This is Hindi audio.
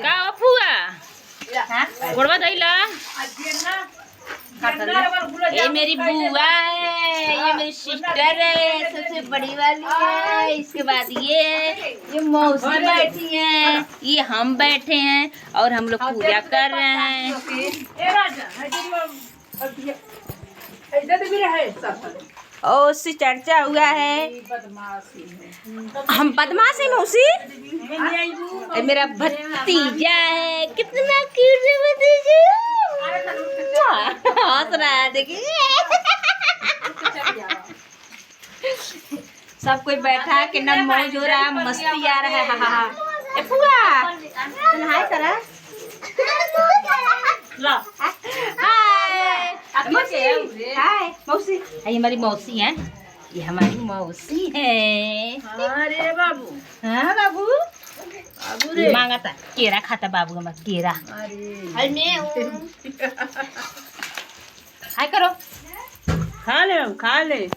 का फुआ गोड़वा धइला। ये मेरी बुआ है, ये मेरी सिस्टर है, सबसे बड़ी वाली है। इसके बाद ये मौसी बैठी है, ये हम बैठे हैं और हम लोग पूजा कर रहे हैं। और उससे चर्चा हुआ है हम बदमाशी मौसी। मेरा भतीजा है, कितना क्यूट है भतीजा, हंस रहा है देखिए। सब कोई बैठा के ना मौज हो रहा है, मस्ती आ रहा है। हा हा ए फुआ हाय करा। हाय मौसी, ये हमारी मौसी है, ये हमारी मौसी है। अरे बाबू, हाँ बाबू मांगा था केरा, खाता बाबू हमारा केरा। हाय करो, खा ले